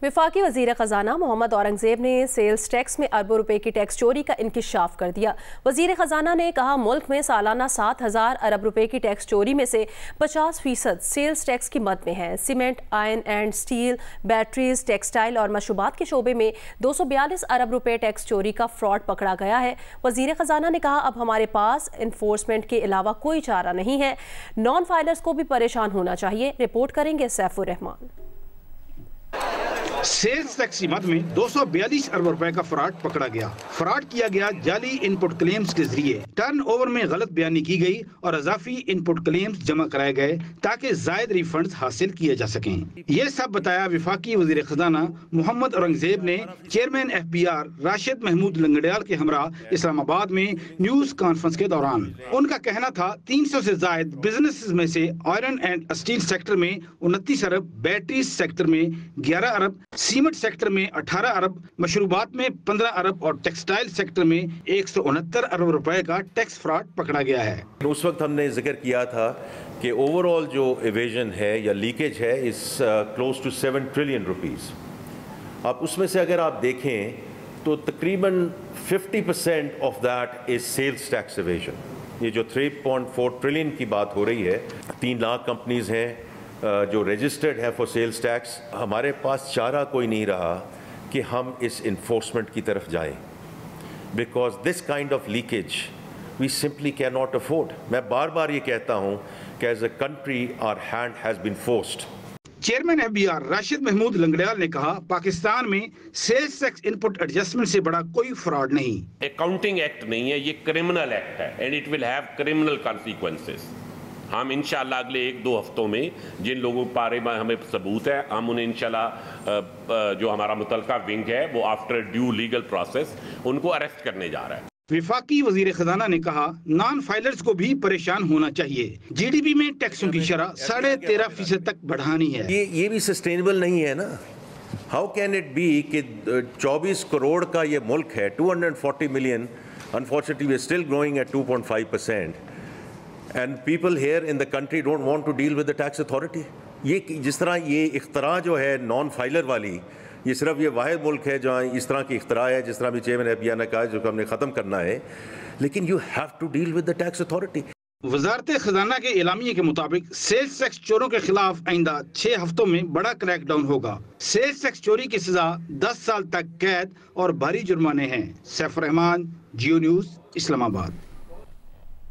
وفاقی وزیر خزانہ محمد اورنگزیب نے سیلز ٹیکس میں اربوں روپے کی ٹیکس چوری کا انکشاف کر دیا۔ وزیر خزانہ نے کہا ملک میں سالانہ 7,000 ارب روپے کی ٹیکس چوری میں سے 50% سیلز ٹیکس کی مد میں ہے۔ Cement, iron and steel, batteries, textile اور مشروبات کے شعبے میں 242 ارب روپے ٹیکس چوری کا فراڈ پکڑا گیا ہے۔ وزیر خزانہ نے کہا اب ہمارے پاس انفورسمنٹ کے علاوہ کوئی چارہ نہیں ہے، نان فائلرز کو بھی پریشان ہونا چاہیے۔ رپورٹ کریں گے سیف الرحمان۔ سیلز ٹیکس کی مد میں 242 ارب روپے کا فراڈ پکڑا گیا۔ فراڈ کیا گیا جعلی ان پٹ کلیمز کے ذریعے، ٹرن اوور میں غلط بیانی کی گئی اور اضافی ان پٹ کلیمز جمع کرائے گئے تاکہ زائد ریفنڈز حاصل کیے جا سکیں۔ یہ سب بتایا وفاقی وزیر خزانہ محمد اورنگزیب نے چیئرمین FBR راشد محمود لنگڑیال کے ہمراہ اسلام آباد میں نیوز کانفرنس کے دوران۔ ان کا کہنا تھا 300 سے زائد بزنسز میں سے آئرن اینڈ اسٹیل سیکٹر میں 29 ارب، بیٹریز سیکٹر میں 11 ارب، سیمنٹ سیکٹر میں 18 ارب، مشروبات میں 15 ارب اور ٹیکسٹائل سیکٹر میں 169 ارب روپے کا ٹیکس فراڈ پکڑا گیا ہے۔ اس وقت ہم نے ذکر کیا تھا کہ اوور آل جو ایویژن ہے یا لیکیج ہے اس کلوز ٹو 7 ٹریلین روپیز۔ اب اس میں سے اگر آپ دیکھیں تو تقریباً 50% of that is sales tax evasion. یہ جو 3.4 ٹریلین کی بات ہو رہی ہے، 3 لاکھ کمپنیز ہیں جو رجسٹرڈ ہے فار سیلز ٹیکس۔ ہمارے پاس چارہ کوئی نہیں رہا کہ ہم اس انفورسمنٹ کی طرف جائیں، because this kind of leakage we simply can not afford. میں بار بار یہ کہتا ہوں کہ as a country our hand has been forced. Chairman FBR Rashid Mahmood Langrial نے کہا پاکستان میں sales tax input adjustment سے بڑا کوئی فراڈ نہیں۔ اکاؤنٹنگ ایکٹ نہیں ہے، یہ کرمنل ایکٹ ہے and it will have criminal consequences. ہم انشاءاللہ اگلے 1-2 ہفتوں میں جن لوگوں کے بارے میں ہمیں ثبوت ہے، ہم انہیں انشاءاللہ جو ہمارا متعلقہ ونگ ہے وہ after due legal process in کو اریسٹ کرنے جا رہا ہے۔ وفاقی وزیر خزانہ نے کہا نان فائلرز کو بھی پریشان ہونا چاہیے۔ GDP میں ٹیکسوں کی شرح 13.5% تک بڑھانی ہے۔ یہ بھی سسٹینیبل نہیں ہے نا۔ ہاؤ کین اٹ بی کہ 24 کروڑ کا یہ ملک ہے، 240 million, unfortunately we are still growing at 2.5%. And people here in the country don't want to deal with the tax authority. یہ جس طرح یہ اختراع جو ہے نان فائلر والی، یہ صرف یہ واحد ملک ہے جہاں اس طرح کی اختراع ہے، جس طرح بھی چیئرمین FBR نے کہا جو کہ ہم نے ختم کرنا ہے، لیکن you have to deal with the tax authority. وزارت خزانہ کے اعلامیے کے مطابق سیلز ٹیکس چوروں کے خلاف آئندہ 6 ہفتوں میں بڑا کریک ڈاؤن ہوگا۔ سیلز ٹیکس چوری کی سزا 10 سال تک قید اور بھاری جرمانے ہیں۔ سیف الرحمان، جیو نیوز، اسلام آباد۔